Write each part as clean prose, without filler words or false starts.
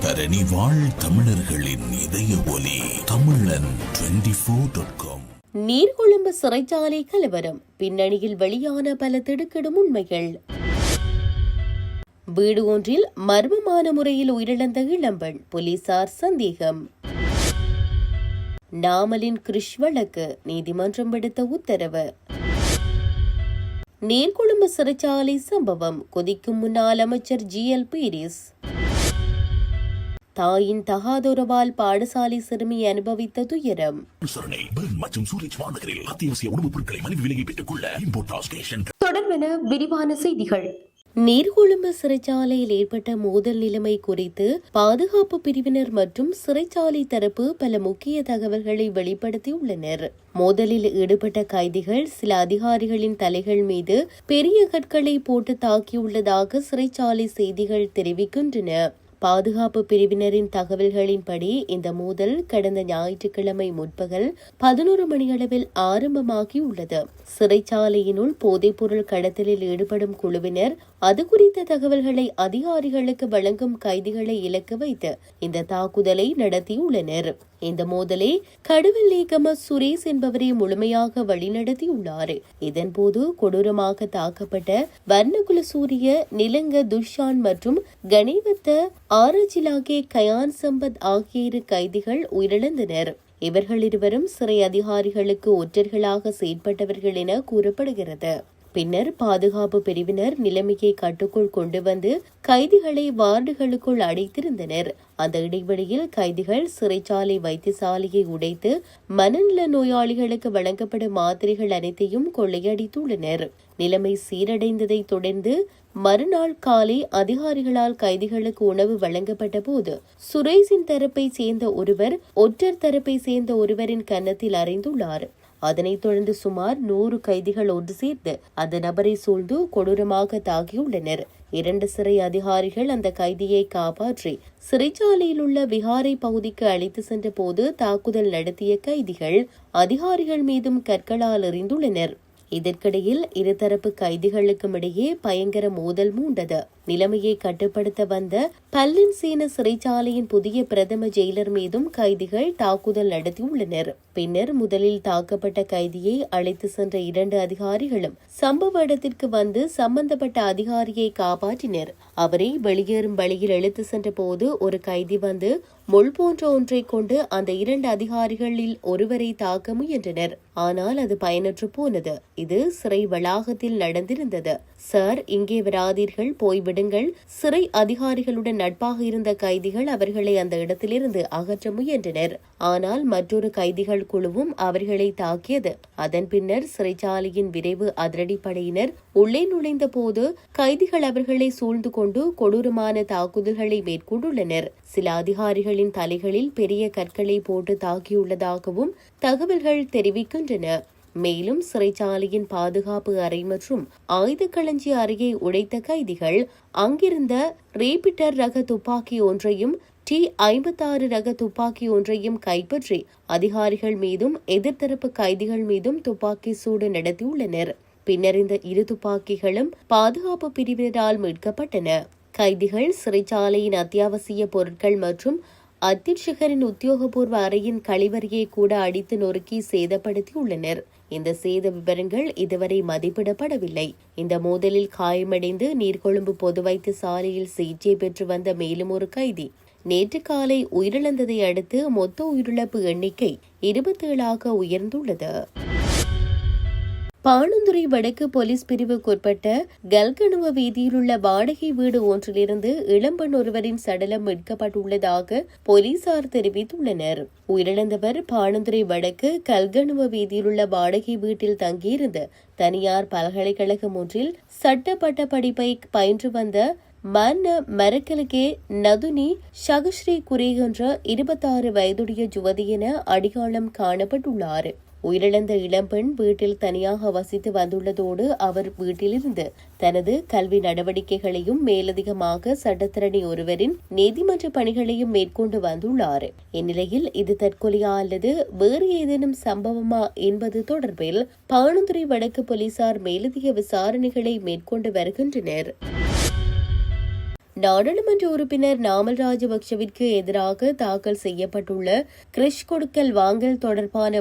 தரணி வாழ் தமிழர்களின் இதய ஒலி தமிழன் 24.com. நீர்கொழும்பு சிறைச்சாலை கலவரம், பின்னணியில் வெளியான பல திடுக்கிடும் உண்மைகள். வீடு ஒன்றில் மர்மமான முறையில் உயிரிழந்த இளம்பெண், போலீசார் சந்தேகம். நாமலின் கிரிஷ் வழக்கு, நீதிமன்றம் விடுத்த உத்தரவு. நீர்கொழும்பு சிறைச்சாலை சம்பவம், கொதிக்கும் முன்னாள் அமைச்சர் GL பீரிஸ். தாயின் தகாதுறவால் பாடசாலை சிறுமி அனுபவித்த துயரம். தொடர்பென விரிவான செய்திகள். நீர்கொழும்பு சிறைச்சாலையில் ஏற்பட்ட மோதல் நிலைமை குறித்து பாதுகாப்பு பிரிவினர் மற்றும் சிறைச்சாலை தரப்பு பல முக்கிய தகவல்களை வெளிப்படுத்தியுள்ளனர். மோதலில் ஈடுபட்ட கைதிகள் சில அதிகாரிகளின் தலைகள் மீது பெரிய கற்களை போட்டு தாக்கியுள்ளதாக சிறைச்சாலை செய்திகள் தெரிவிக்கின்றன. பாதுகாப்பு பிரிவினரின் தகவல்களின்படி இந்த மோதல் கடந்த ஞாயிற்றுக்கிழமை முற்பகல் 11 மணியளவில் ஆரம்பமாகியுள்ளது. சிறைச்சாலையினுள் போதைப்பொருள் கடத்தலில் ஈடுபடும் குழுவினர் அது குறித்த தகவல்களை அதிகாரிகளுக்கு வழங்கும் கைதிகளை இலக்கு வைத்து இந்த தாக்குதலை நடத்தியுள்ளனர். இந்த மோதலை கடுவல்லேகம சுரேஷ் என்பவரை முழுமையாக வழிநடத்தியுள்ளார். இதன்போது கொடூரமாக தாக்கப்பட்ட வர்ணகுல சூரிய, நிலங்க துஷான் மற்றும் கணேவத்த ஆரஜிலாகே கயான் சம்பத் ஆகிய 2 கைதிகள் உயிரிழந்தனர். இவர்கள் இருவரும் சிறை அதிகாரிகளுக்கு ஒற்றர்களாக செயற்பட்டவர்கள் என கூறப்படுகிறது. பின்னர் பாதுகாப்பு பிரிவினர் நிலைமையை கட்டுக்குள் கொண்டு வந்து கைதிகளை வார்டுகளுக்குள் அடைத்திருந்தனர். அந்த இடைவெளியில் கைதிகள் சிறைச்சாலை வைத்தியசாலையை உடைத்து மனநல நோயாளிகளுக்கு வழங்கப்படும் மாத்திரைகள் அனைத்தையும் கொள்ளையடித்துள்ளனர். நிலைமை சீரடைந்ததை தொடர்ந்து மறுநாள் காலை அதிகாரிகளால் கைதிகளுக்கு உணவு வழங்கப்பட்ட போது சுரேஷின் தரப்பை சேர்ந்த ஒருவர் ஒற்றர் தரப்பை சேர்ந்த ஒருவரின் கன்னத்தில் அறைந்துள்ளார். அதனைத் தொடர்ந்து சுமார் 100 கைதிகள் ஒன்று சேர்ந்து அந்த நபரை சூழ்ந்து கொடூரமாக தாக்கியுள்ளனர். 2 சிறை அதிகாரிகள் அந்த கைதியை காப்பாற்றி சிறைச்சாலையில் உள்ள விகாரை பகுதிக்கு அழைத்து சென்ற போது தாக்குதல் நடத்திய கைதிகள் அதிகாரிகள் மீதும் கற்களால் எறிந்துள்ளனர். இதற்கிடையில் இருதரப்பு கைதிகளுக்கும் இடையே பயங்கர மோதல் மூண்டது. நிலைமையை கட்டுப்படுத்த வந்த பல்லின்சேன சிறைச்சாலையின் புதிய பிரதம ஜெயிலர் மீதும் கைதிகள் தாக்குதல் நடத்தியுள்ளனர். பின்னர் முதலில் தாக்கப்பட்ட கைதியை அழைத்து சென்ற 2 அதிகாரிகளும் சம்பவ இடத்திற்கு வந்து சம்பந்தப்பட்ட அதிகாரியை காப்பாற்றினர். அவரை வெளியேறும் வழியில் இழுத்து சென்ற போது ஒரு கைதி வந்து முள் போன்ற ஒன்றை கொண்டு அந்த 2 அதிகாரிகளில் ஒருவரை தாக்க முயன்றனர். ஆனால் அது பயனற்று போனது. இது சிறை வளாகத்தில் நடந்திருந்தது. சார், இங்கே வராதீர்கள், போய்விடுங்கள். சிறை அதிகாரிகளுடன் நட்பாக இருந்த கைதிகள் அவர்களை அந்த இடத்திலிருந்து அகற்ற முயன்றனர். ஆனால் மற்றொரு கைதிகள் குழுவும் அவர்களை தாக்கியது. அதன் பின்னர் சிறைச்சாலையின் விரைவு அதிரடிப்படையினர் உள்ளே நுழைந்த போது கைதிகள் அவர்களை சூழ்ந்து கொண்டு கொடூரமான தாக்குதல்களை மேற்கொண்டுள்ளனர். சில அதிகாரிகளின் தலைகளில் பெரிய கற்களை போட்டு தாக்கியுள்ளதாகவும் தகவல்கள் தெரிவிக்கின்றன. மேலும் சிறைச்சாலையின் பாதுகாப்பு அறை மற்றும் ஆயுத களஞ்சிய அறையை உடைத்த கைதிகள் அங்கிருந்த ரேபிட்டர் ரக துப்பாக்கி ஒன்றையும் T-56 ரக துப்பாக்கி ஒன்றையும் கைப்பற்றி அதிகாரிகள் மீதும் எதிர்த்தரப்பு கைதிகள் மீதும் துப்பாக்கி சூடு நடத்தியுள்ளனர். பின்னர் இந்த 2 துப்பாக்கிகளும் பாதுகாப்பு பிரிவினரால் மீட்கப்பட்டன. கைதிகள் சிறைச்சாலையின் அத்தியாவசிய பொருட்கள் மற்றும் அத்தியட்சகரின் உத்தியோகபூர்வ அறையின் கழிவறையை கூட அடித்து நொறுக்கி சேதப்படுத்தியுள்ளனர். இந்த சேத விவரங்கள் இதுவரை மதிப்பிடப்படவில்லை. இந்த மோதலில் காயமடைந்து நீர்கொழும்பு பொது வைத்தியசாலையில் சிகிச்சை பெற்று வந்த மேலும் ஒரு கைதி நேற்று காலை உயிரிழந்ததை அடுத்து மொத்த உயிரிழப்பு எண்ணிக்கை 27 உயர்ந்துள்ளது. பாணந்துறை வடக்கு போலீஸ் பிரிவுக்குட்பட்ட கல்கணுவ வீதியிலுள்ள வாடகை வீடு ஒன்றிலிருந்து இளம்பெண் ஒருவரின் சடலம் மீட்கப்பட்டுள்ளதாக போலீசார் தெரிவித்துள்ளனர். உயிரிழந்தவர் பாணந்துறை வடக்கு கல்கணுவ வீதியிலுள்ள வாடகை வீட்டில் தங்கியிருந்து தனியார் பல்கலைக்கழகம் ஒன்றில் சட்ட பட்ட படிப்பை பயின்று வந்த மரக்கலகே நதுனி ஷகஸ்ரீ குரே என்ற 26 வயதுடைய யுவதி என அடையாளம் காணப்பட்டுள்ளார். உயிரிழந்த இளம்பெண் வீட்டில் தனியாக வசித்து வந்துள்ளதோடு அவர் வீட்டிலிருந்து தனது கல்வி நடவடிக்கைகளையும் மேலதிகமாக சட்டத்திரணி ஒருவரின் நீதிமன்ற பணிகளையும் மேற்கொண்டு வந்துள்ளார். இந்நிலையில் இது தற்கொலையா அல்லது வேறு ஏதேனும் சம்பவமா என்பது தொடர்பில் பாணந்துறை வடக்கு போலீசார் மேலதிக விசாரணைகளை மேற்கொண்டு வருகின்றனர். நாடாளுமன்ற உறுப்பினர் நாமல் ராஜபக்சவிற்கு எதிராக தாக்கல் செய்யப்பட்டுள்ள கிரிஷ் கொடுக்கல் வாங்கல் தொடர்பான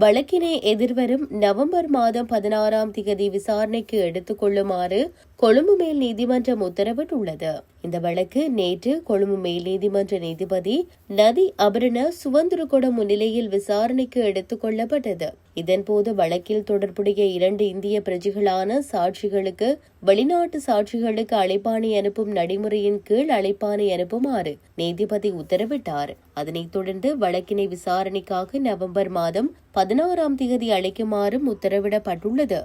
வழக்கினை எதிர்வரும் நவம்பர் மாதம் 16ஆம் தேதி விசாரணைக்கு எடுத்துக் கொள்ளுமாறு கொழும்பு மேல் நீதிமன்றம் உத்தரவிட்டுள்ளது. இந்த வழக்கு நேற்று கொழும்பு மேல் நீதிமன்ற நீதிபதி நதி அபரண சுவந்துருகொட முன்னிலையில் விசாரணைக்கு எடுத்துக் கொள்ளப்பட்டது. இதன்போது வழக்கில் தொடர்புடைய 2 இந்திய பிரஜைகளான சாட்சிகளுக்கு வெளிநாட்டு சாட்சிகளுக்கு அழைப்பாணை அனுப்பும் நடைமுறையின் கீழ் அழைப்பாணை அனுப்புமாறு நீதிபதி உத்தரவிட்டார். அதனைத் தொடர்ந்து வழக்கினை விசாரணைக்காக நவம்பர் மாதம் 16ஆம் தேதி அழைக்குமாறும் உத்தரவிடப்பட்டுள்ளது.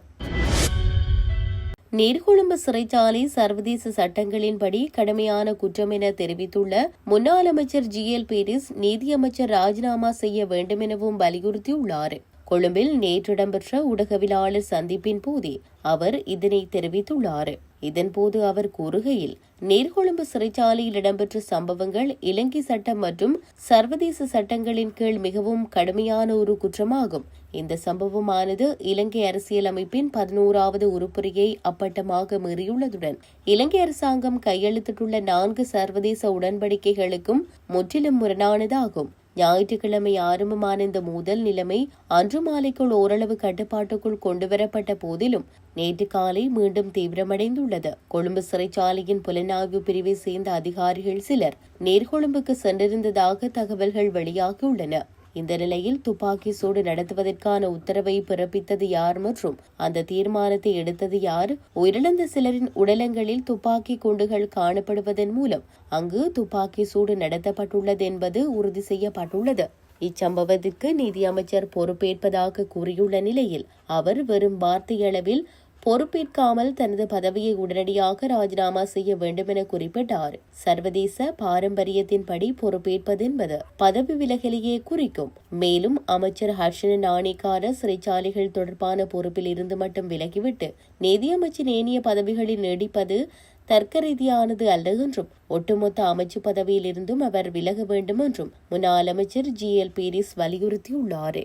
நீர்கொழும்பு சிறைச்சாலை சர்வதேச சட்டங்களின்படி கடுமையான குற்றம் என தெரிவித்துள்ள முன்னாள் அமைச்சர் ஜிஎல் பீரிஸ் நீதியமைச்சர் ராஜினாமா செய்ய வேண்டும் எனவும் வலியுறுத்தியுள்ளார். கொழும்பில் நேற்று இடம்பெற்ற ஊடகவியலாளர் சந்திப்பின் போதே அவர் இதனை தெரிவித்துள்ளார். இதன்போது அவர் கூறுகையில், நீர்கொழும்பு சிறைச்சாலையில் இடம்பெற்ற சம்பவங்கள் இலங்கை சட்டம் மற்றும் சர்வதேச சட்டங்களின் கீழ் மிகவும் கடுமையான ஒரு குற்றமாகும். இந்த சம்பவமானது இலங்கை அரசியலமைப்பின் 11வது உறுப்புரையை அப்பட்டமாக மீறியுள்ளதுடன் இலங்கை அரசாங்கம் கையெழுத்திட்டுள்ள 4 சர்வதேச உடன்படிக்கைகளுக்கும் முற்றிலும் முரணானதாகும். ஞாயிற்றுக்கிழமை ஆரம்பமான இந்த மோதல் நிலைமை அன்று மாலைக்குள் ஓரளவு கட்டுப்பாட்டுக்குள் கொண்டுவரப்பட்ட போதிலும் நேற்று காலை மீண்டும் தீவிரமடைந்துள்ளது. கொழும்பு சிறைச்சாலையின் புலனாய்வு பிரிவை சேர்ந்த அதிகாரிகள் சிலர் நீர்கொழும்புக்கு சென்றிருந்ததாக தகவல்கள் வெளியாகியுள்ளன. இந்த நிலையில் துப்பாக்கி சூடு நடத்துவதற்கான உத்தரவை பிறப்பித்தது யார் மற்றும் அந்த தீர்மானத்தை எடுத்தது யார், உயிரிழந்த சிலரின் உடலங்களில் துப்பாக்கி குண்டுகள் காணப்படுவதன் மூலம் அங்கு துப்பாக்கி சூடு நடத்தப்பட்டுள்ளது என்பது உறுதி செய்யப்பட்டுள்ளது. இச்சம்பவத்திற்கு நீதியமைச்சர் பொறுப்பேற்பதாக கூறியுள்ள நிலையில் அவர் வெறும் வார்த்தையளவில் பொறுப்பேற்காமல் தனது பதவியை உடனடியாக ராஜினாமா செய்ய வேண்டும் என குறிப்பிட்டார். சர்வதேச பாரம்பரியத்தின்படி பொறுப்பேற்பது என்பது பதவி விலகலையே குறிக்கும். மேலும் அமைச்சர் ஹர்ஷன நாணேக்கார சிறைச்சாலைகள் தொடர்பான பொறுப்பில் இருந்து மட்டும் விலகிவிட்டு நீதியமைச்சின் ஏனைய பதவிகளில் நீடிப்பது தர்க்க ரீதியானது அல்ல என்றும் ஒட்டுமொத்த அமைச்சு பதவியில் இருந்தும் அவர் விலக வேண்டும் என்றும் முன்னாள் அமைச்சர் ஜிஎல் பீரிஸ் வலியுறுத்தியுள்ளார்.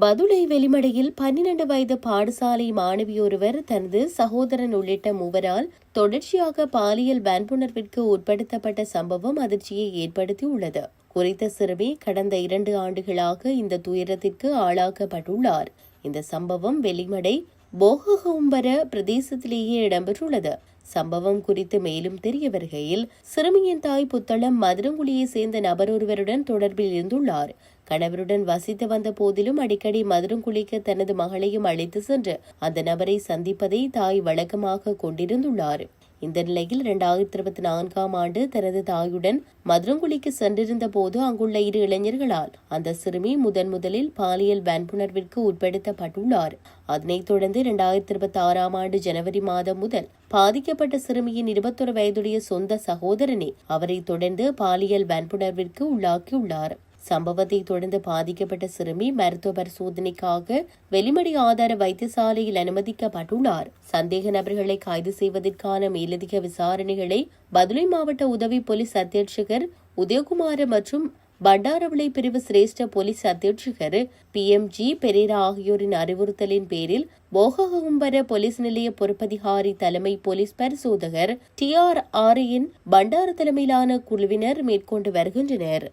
பதுளை வெளிமடையில் 12 வயது பாடசாலை மாணவியொருவர் தனது சகோதரன் உள்ளிட்ட 3 தொடர்ச்சியாக பாலியல் வன்புணர்விற்கு உட்படுத்தப்பட்ட சம்பவம் அதிர்ச்சியை ஏற்படுத்தியுள்ளது. குறித்த சிறுமி கடந்த 2 ஆண்டுகளாக இந்த துயரத்திற்கு ஆளாக்கப்பட்டுள்ளார். இந்த சம்பவம் வெளிமடை போகஹும்பர பிரதேசத்திலேயே இடம்பெற்றுள்ளது. சம்பவம் குறித்து மேலும் தெரிய வருகையில், சிறுமியின் தாய் புத்தளம் மதுரங்குழியை சேர்ந்த நபர் ஒருவருடன் தொடர்பில் இருந்துள்ளார். கணவருடன் வசித்து வந்த போதிலும் அடிக்கடி மதுரங்குழிக்கு தனது மகளையும் அழைத்து சென்று அந்த நபரை சந்திப்பதை தாய் வழக்கமாக கொண்டிருந்துள்ளார். இந்த நிலையில் 2024ஆம் ஆண்டு தனது தாயுடன் மதுரங்குழிக்கு சென்றிருந்த போது அங்குள்ள 2 இளைஞர்களால் அந்த சிறுமி முதலில் பாலியல் வன்புணர்விற்கு உட்படுத்தப்பட்டுள்ளார். அதனைத் தொடர்ந்து 2026ஆம் ஆண்டு ஜனவரி மாதம் முதல் பாதிக்கப்பட்ட சிறுமியின் 21 வயதுடைய சொந்த சகோதரனே அவரை தொடர்ந்து பாலியல் வன்புணர்விற்கு உள்ளாக்கியுள்ளார். சம்பவத்தை தொடர்ந்து பாதிக்கப்பட்ட சிறுமி மருத்துவ பரிசோதனைக்காக வெளிமடை ஆதார வைத்தியசாலையில் அனுமதிக்கப்பட்டுள்ளார். சந்தேக நபர்களை கைது செய்வதற்கான மேலதிக விசாரணைகளை பதுளை மாவட்ட உதவி போலீஸ் அத்தியட்சகர் உதயகுமார மற்றும் பண்டாரவிளை பிரிவு சிரேஷ்ட போலீஸ் அத்தியட்சகர் PMG பெரேரா ஆகியோரின் அறிவுறுத்தலின் பேரில் போகஹும்பர போலீஸ் நிலைய பொறுப்பதிகாரி தலைமை போலீஸ் பரிசோதகர் TR ஆரியின் பண்டார தலைமையிலான குழுவினர் மேற்கொண்டு வருகின்றனர்.